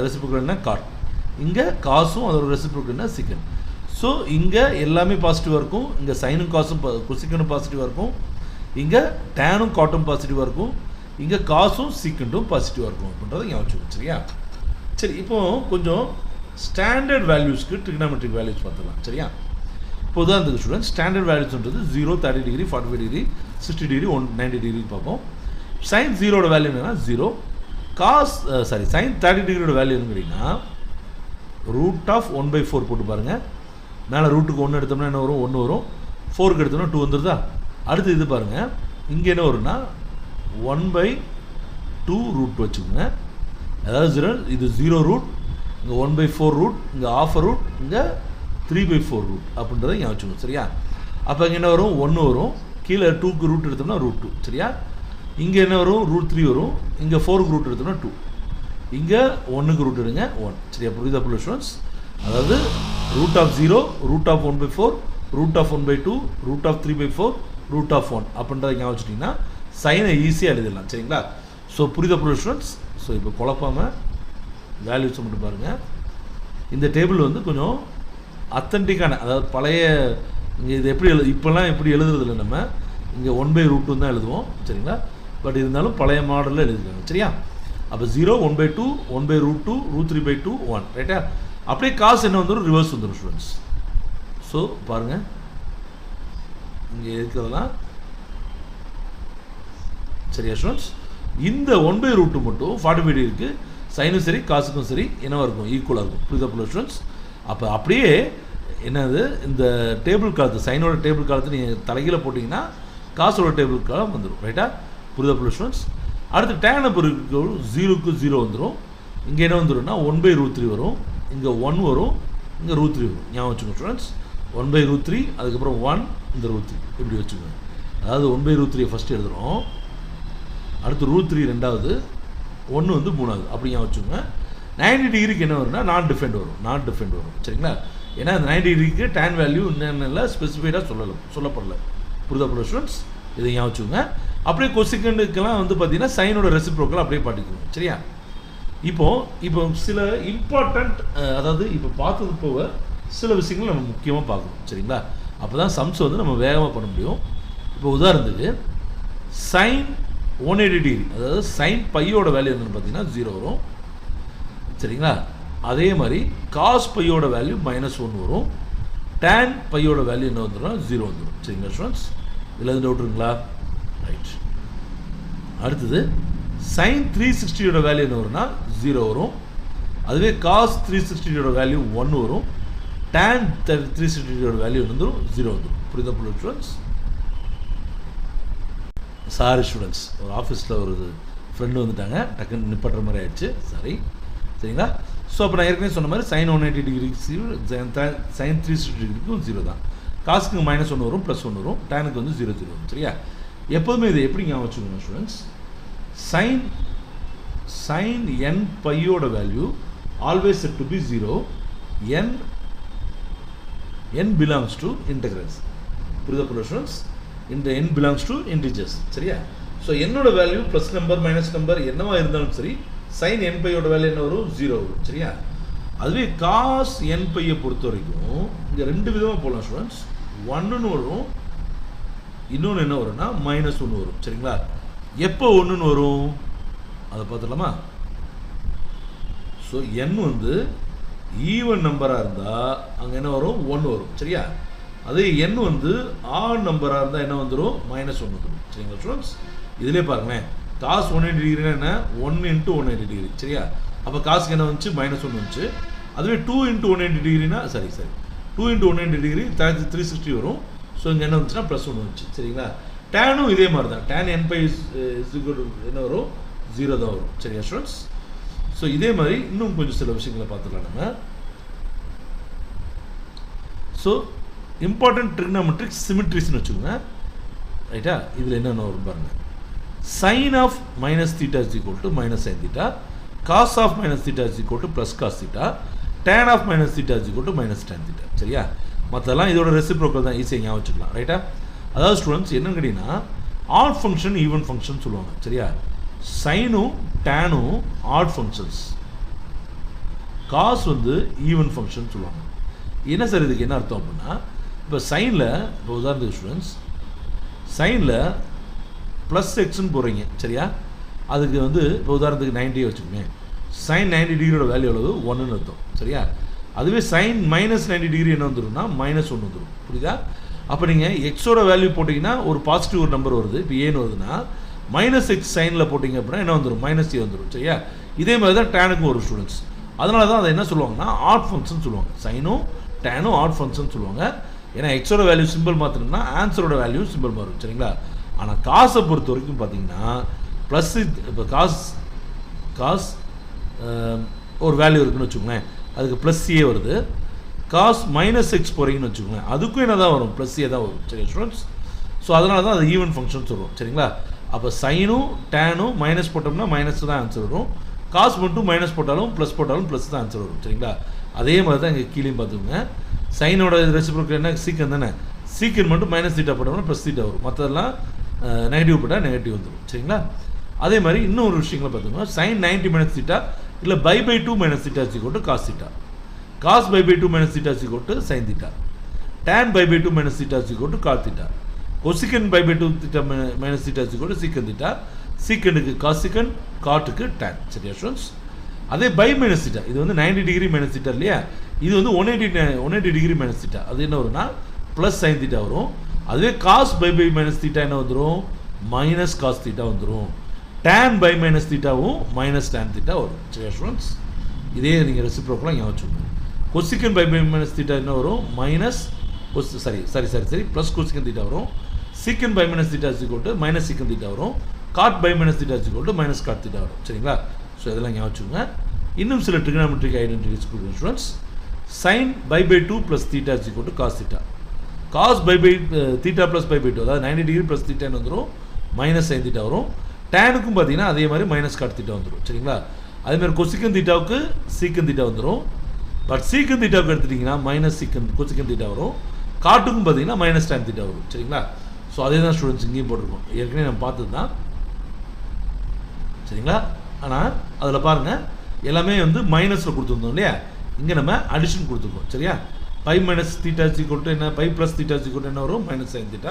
ரெசிப்ரோக்கல் என்ன காட், இங்கே காசும் அதோட ரெசிப்ரோக்கல் என்ன சீக்கன். ஸோ இங்கே எல்லாமே பாசிட்டிவாக இருக்கும், இங்கே சைனும் காசும் கொசிக்கனும் பாசிட்டிவாக இருக்கும், இங்கே டேனும் காட்டும் பாசிட்டிவாக இருக்கும், இங்கே காசும் சீக்கண்டும் பாசிட்டிவாக இருக்கும் அப்படின்றத ஞாபகம் வச்சுக்கோங்க சரியா. சரி இப்போ கொஞ்சம் ஸ்டாண்டர்ட் வேல்யூஸ்க்கு ட்ரிக்னாமெட்ரிக் வேல்யூஸ் பார்த்துக்கலாம் சரியா. இப்போ உதாரணத்துக்கு ஸ்டூடெண்ட் ஸ்டாண்டர்ட் வேல்யூஸ்ன்றது 0, 30 டிகிரி, 45 டிகிரி, 60 டிகிரி, 90 டிகிரி பார்ப்போம். சைன் 0ோட வேல்யூ என்னன்னா 0, காஸ் சைன் 30 டிகிரியோட வேல்யூ என்னன்னு கேட்டிங்கன்னா √1/4 போட்டு பாருங்கள். மேலே ரூட்டுக்கு 1 எடுத்தோம்னா என்ன வரும், 1 வரும், 4க்கு எடுத்தோம்னா 2 வந்துடுதா. அடுத்து இது பாருங்கள், இங்கே என்ன வரும்னா 1/2 ரூட் வச்சுக்கோங்க. அதாவது 0 இது 0 ரூட், இங்கே 1/4 ரூட், இங்கே ½ ரூட், இங்கே 3/4 ரூட் அப்படின்றத ஞாபகம் வச்சுக்கணும் சரியா. அப்போ இங்கே என்ன வரும், 1 வரும், கீழே 2க்கு ரூட் எடுத்தோம்னா √2 சரியா. இங்கே என்ன வரும், √3 வரும், இங்கே 4க்கு ரூட் எடுத்தோம்னா 2, இங்கே 1க்கு ரூட் எடுங்க 1 சரியா. புரியுதா ஸ்டூடெண்ட்ஸ். அதாவது √0, √1/4, √1/2, √3/4, √1 அப்படின்றத ஞாபகம் வச்சுட்டிங்கன்னா சைனை ஈஸியாக எழுதிடலாம் சரிங்களா. ஸோ புரியுதா ஸ்டூடெண்ட்ஸ். ஸோ இப்போ குழப்பாமல் வேல்யூஸை மட்டும் பாருங்கள். இந்த டேபிள் வந்து கொஞ்சம் அத்தன்டிக்கான, அதாவது பழைய இங்கே இது எப்படி இப்போல்லாம் எப்படி எழுதுறதில்ல, நம்ம இங்கே 1/√2 தான் எழுதுவோம் சரிங்களா. பட் இருந்தாலும் பழைய மாடலில் எழுதிருக்காங்க சரியா. அப்போ 0, 1/2, 1/√2, √3/2, 1 ரைட்டா. அப்படியே காசு என்ன வந்துடும், ரிவர்ஸ் வந்துடும் ஸ்டூடெண்ட்ஸ். ஸோ பாருங்கள், இங்கே இருக்கிறதெல்லாம் சரியா ஸ்டூடெண்ட்ஸ். இந்த 1/√2 மட்டும் 45 டிகிரிக்கு சைனும் சரி காசுக்கும் சரி என்னவாக இருக்கும், ஈக்குவலாக இருக்கும். புரியுதா ஸ்டூடெண்ட்ஸ். அப்போ அப்படியே என்னது, இந்த டேபிள் காலத்து சைனோட டேபிள் காலத்து நீங்கள் தலைகீழ போட்டிங்கன்னா காசோட டேபிள் காலம் வந்துடும் ரைட்டா. புரியுதா ஸ்டூடெண்ட்ஸ். அடுத்து டேனை பொறுக்க 0க்கு 0 வந்துடும், இங்கே என்ன வந்துடும்னா 1/√3 வரும், இங்கே 1 வரும், இங்கே √3 வரும். ஞாபகம் வச்சுக்கோங்க ஸ்டூடெண்ட்ஸ். 1/√3 அதுக்கப்புறம் 1 இந்த √3 இப்படி வச்சுக்கோங்க. அதாவது 1/√3 ஃபஸ்ட்டு எழுதுகிறோம், அடுத்து √3 ரெண்டாவது, 1 வந்து மூணாவது, அப்படி ஞாபகம் வச்சுக்கோங்க. 90 டிகிரிக்கு என்ன வரும்னா நான் டிஃபெண்ட் வரும் சரிங்களா. ஏன்னா 90 டிகிரிக்கு டேன் வேல்யூ என்னென்ன ஸ்பெசிஃபைடாக சொல்லப்படல. புரிதா ஸ்டூடெண்ட்ஸ். இதை ஞாபகம் வச்சுக்கோங்க. அப்படியே கொசிக்கண்டுக்கெல்லாம் வந்து பார்த்தீங்கன்னா சைனோட ரெசிப்ரோக்கல் அப்படியே பாட்டிக்கணும் சரியா. இப்போ சில இம்பார்ட்டண்ட், அதாவது இப்போ பார்த்தது போக சில விஷயங்கள் நம்ம முக்கியமாக பார்க்கணும் சரிங்களா. அப்போ தான் சம்ஸ் வந்து நம்ம வேகமாக பண்ண முடியும். இப்போ உதாரணத்துக்கு சைன் 180 டிகிரி, அதாவது சைன் பையோட வேல்யூ என்னென்னு பார்த்தீங்கன்னா 0 வரும் சரிங்களா. அதே மாதிரி காஸ் பையோட வேல்யூ -1 வரும், டேன் பையோட வேல்யூ என்ன வந்துடும், 0 வந்துடும் சரிங்களா ஸ்டூடெண்ட்ஸ். இதில் எதுவும் டவுட் இருக்குங்களா, ரைட். அடுத்தது சைன் 360யோட வேல்யூ என்ன வரும்னா 0 வரும், அதுவே காஸ் 360 வேல்யூ 1 வரும், tan 360 வேல்யூ வந்துடும் 0 வந்துடும். புரியுதா ஸ்டூடெண்ட்ஸ்? சாரி ஸ்டூடெண்ட்ஸ், ஒரு ஆஃபீஸில் ஒரு ஃப்ரெண்டு வந்துட்டாங்க, டக்குன்னு நிப்பாட்டுற மாதிரி ஆயிடுச்சு, சாரி. சரிங்களா? ஸோ அப்போ நான் ஏற்கனவே சொன்ன மாதிரி sin 180 டிகிரிக்கு sin 360 டிகிரிக்கும் 0 தான். காசுக்கு -1 வரும், +1 வரும், டேனுக்கு வந்து 0 வரும். சரியா? எப்போதுமே இதை எப்படி ஞாபகம் வச்சுக்கோங்க ஸ்டூடெண்ட்ஸ், sin n பையோட value always set to be 0, n belongs to integrals. புரியுதா ஸ்டூடெண்ட்ஸ்? இந்த n பிலாங்ஸ் டு இன்டிஜர்ஸ். சரியா? ஸோ என்னோட வேல்யூ ப்ளஸ் நம்பர் மைனஸ் நம்பர் என்னவா இருந்தாலும் சரி, sin n பையோட வேல்யூ என்ன வரும்? 0 வரும். சரியா? அதுவே காஸ் n பையை பொறுத்த வரைக்கும் இங்கே 2 விதமாக போகலாம் ஸ்டூடெண்ட்ஸ். 1ன்னு வரும், இன்னொன்று என்ன வரும்னா -1 வரும். சரிங்களா? எப்போ 1ன்னு வரும் அதை பார்த்துடலாமா? ஸோ n வந்து ஈவன் நம்பராக இருந்தால் அங்கே என்ன வரும்? 1 வரும். சரியா? அதே n வந்து ஆட் நம்பராக இருந்தால் என்ன வந்துடும்? -1 வந்துடும். சரிங்களா ஸ்டூடெண்ட்ஸ்? இதிலே பாருங்களேன், காஸ் 180 டிகிரினா என்ன? 1 × 180 டிகிரி. சரியா? அப்போ காசுக்கு என்ன வந்துச்சு? -1 வந்துச்சு. அதுவே 2 × 180 டிகிரினா சரி 2 × 180 டிகிரி 360 வரும். ஸோ இங்கே என்ன வந்துச்சுன்னா +1 வந்துச்சு. சரிங்களா? டேனும் இதே மாதிரி தான், tan n பை என்ன வரும்? 0 தான் வரும். சரியா ஸ்டூடெண்ட்ஸ்? ஸோ இதே மாதிரி இன்னும் கொஞ்சம் சில விஷயங்களை பார்த்துக்கலாம் நம்ம. ஸோ இம்பார்ட்டன்ட் ட்ரிக்னாமெட்ரிக் சிமிட்ரிஸ்னு வச்சுக்கோங்க. ரைட்டா? இதில் என்னென்ன வரும் பாருங்கள். sin of -θ is equal to -sin θ, cos of -θ is equal to +cos θ, tan of -θ is equal to -tan θ. சரியா? மற்றெல்லாம் இதோட ரெசிப்ரோக்கல் தான், ஈஸியாக ஞாபகம் வச்சுக்கலாம். ரைட்டா? அதாவது ஸ்டூடெண்ட்ஸ் என்னன்னு கேட்டிங்கன்னா, ஆட் ஃபங்க்ஷன் ஈவன் ஃபங்க்ஷன் சொல்லுவாங்க. சரியா? சைனும் டேனும் ஆட் ஃபங்க்ஷன்ஸ், காஸ் வந்து ஈவன் ஃபங்க்ஷன் சொல்லுவாங்க. என்ன சார் இதுக்கு என்ன அர்த்தம் அப்படின்னா, இப்போ சைனில், இப்போ உதாரணத்துக்கு ஸ்டூடெண்ட்ஸ், சைனில் +x போகிறீங்க. சரியா? அதுக்கு வந்து இப்போ உதாரணத்துக்கு 90 வச்சுக்கோங்க. sin 90 டிகிரியோட வேல்யூ எவ்வளவு? 1ன்னு அர்த்தம். சரியா? அதுவே sin -90 டிகிரி என்ன வந்துடும்னா -1 வந்துடும். புரியுதா? அப்போ நீங்கள் எக்ஸோட வேல்யூ போட்டிங்கன்னா ஒரு பாசிட்டிவ் ஒரு நம்பர் வருது, இப்போ ஏன்னு வருதுன்னா -x சைனில் போட்டிங்க அப்படின்னா என்ன வந்துடும்? -a வந்துடும். சரியா? இதே மாதிரி தான் டேனுக்கும் ஒரு ஸ்டூடெண்ட்ஸ். அதனால தான் அதை என்ன சொல்லுவாங்கன்னா ஆட் ஃபங்க்ஷன் சொல்லுவாங்க. சைனும் டேனும் ஆட் ஃபங்க்ஷன் சொல்லுவாங்க. ஏன்னா எக்ஸோட வேல்யூ சிம்பிள் மாற்றணும்னா ஆன்சரோட வேல்யூ சிம்பிள் மாறும். சரிங்களா? ஆனால் காசை பொறுத்த வரைக்கும் பார்த்தீங்கன்னா ப்ளஸ், இப்போ காஸ் ஒரு வேல்யூ இருக்குன்னு வச்சுக்கோங்களேன், அதுக்கு +a வருது. காஸ் -x போகிறீங்கன்னு வச்சுக்கோங்களேன், அதுக்கும் என்ன தான் வரும்? +a தான் வரும். சரி ஸ்டூடெண்ட்ஸ்? ஸோ அதனால தான் அது ஈவன் ஃபங்க்ஷன் சொல்லுவோம். சரிங்களா? அப்போ சைனும் டேனும் மைனஸ் போட்டோம்னா மைனஸ் தான் ஆன்சர் வரும், காஸ் மட்டும் மைனஸ் போட்டாலும் ப்ளஸ் போட்டாலும் ப்ளஸ் தான் ஆன்சர் வரும். சரிங்களா? அதே மாதிரி தான் இங்கே கீழே பார்த்துக்கோங்க. சைனோட ரெசிப்ரோக்கல் என்ன? சீக்கன் தானே. சீக்கன் மட்டும் -θ போட்டோம்னா +θ வரும், மற்றதெல்லாம் நெகட்டிவ் போட்டால் நெகட்டிவ் வந்துடும். சரிங்களா? அதே மாதிரி இன்னொரு விஷயங்களை பார்த்துக்கோங்க. sin 90 - θ இல்லை π/2 - θ is equal to cos θ, cos π/2 - θ is equal to sin θ, tan π/2 - θ is equal to cos θ, cosecant π/2 θ - θ is equal to secant θ, secantக்கு cosecant, cotக்கு tan. சரியா ஸ்டூடெண்ட்ஸ்? அதே π - θ இது வந்து 90 டிகிரி - θ இல்லையா, இது வந்து 180 டிகிரி - θ, அது என்ன வரும்னா +sin θ வரும். அதுவே cos π/- θ என்ன வந்துடும்? -cos θ வந்துடும். tan π - θவும் -tan θ வரும். சரியா ஸ்டூடெண்ட்ஸ்? இதே நீங்கள் ரெசிப்ரோக்கலாக ஞாபகம் வச்சுக்கோங்க. cosecant π/- θ என்ன வரும்? ப்ளஸ் cosecant θ வரும். secant π - θ is equal to -secant θ வரும். cot π - θ is equal to -cot θ வரும். சரிங்களா? ஸோ இதெல்லாம் ஞாபகம் வச்சுக்கோங்க. இன்னும் சில ட்ரிகனாமெட்ரிக் ஐடென்டிட்டிஸ் கொடுக்குறேன் students. sin π/2 + θ is equal to cos θ, cos θ + π/2 அதாவது 90 டிகிரி +θ வந்துடும், -sin θ வரும். டேனுக்கும் பார்த்தீங்கன்னா அதே மாதிரி -cot θ வந்துடும். சரிங்களா? அதேமாதிரி cosecant θவுக்கு secant θ வந்துடும். பட் secant θவுக்கு எடுத்துட்டிங்கன்னா cosecant θ வரும். காட்டுக்கும் பார்த்தீங்கன்னா -tan θ வரும். சரிங்களா? ஸோ அதே தான் ஸ்டூடெண்ட்ஸ் இங்கேயும் போட்டிருக்கோம், ஏற்கனவே நம்ம பார்த்தது தான். சரிங்களா? ஆனால் அதில் பாருங்கள் எல்லாமே வந்து மைனஸில் கொடுத்துருந்தோம் இல்லையா, இங்கே நம்ம அடிஷன் கொடுத்துருக்கோம். சரியா? π - θ is equal to என்ன? π + θ is equal to என்ன வரும்? -sin θ.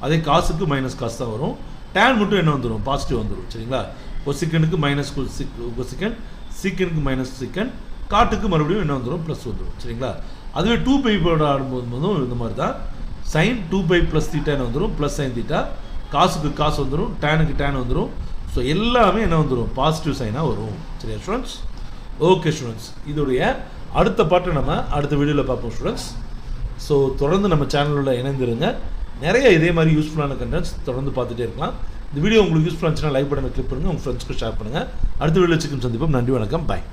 அதே காசுக்கு -cos தான் வரும். tan மட்டும் என்ன வந்துடும்? பாசிட்டிவ் வந்துடும். சரிங்களா? கொசிக்கனுக்கு -cosecant, சீக்கனுக்கு -secant, காட்டுக்கு மறுபடியும் என்ன வந்துடும்? ப்ளஸ் வந்துடும். சரிங்களா? அதுவே 2π ஆடும்போதும் இந்த மாதிரி தான். sin 2π + θ என்ன வந்துடும்? +sin θ, காசுக்கு காசு வந்துடும், டேனுக்கு tan வந்துடும். ஸோ எல்லாமே என்ன வந்துடும்? பாசிட்டிவ் சைனாக வரும். சரியா ஸ்டூடெண்ட்ஸ்? ஓகே ஸ்டூடெண்ட்ஸ், இதோடைய அடுத்த பாட்டை நம்ம அடுத்த வீடியோவில் பார்ப்போம் ஸ்டூடெண்ட்ஸ். ஸோ தொடர்ந்து நம்ம சேனலில் இணைந்திருங்க. நிறைய இதே மாதிரி யூஸ்ஃபுல்லான கண்டென்ட்ஸ் தொடர்ந்து பார்த்துட்டே இருக்கலாம். இந்த வீடியோ உங்களுக்கு யூஸ்ஃபுல்லாக இருந்துச்சுன்னா லைக் பட்டனை கிளிக் பண்ணுங்கள், உங்கள் ஃப்ரெண்ட்ஸ்க்கு ஷேர் பண்ணுங்கள். அடுத்த வீடியோவில் சந்திப்போம். நன்றி, வணக்கம், பாய்.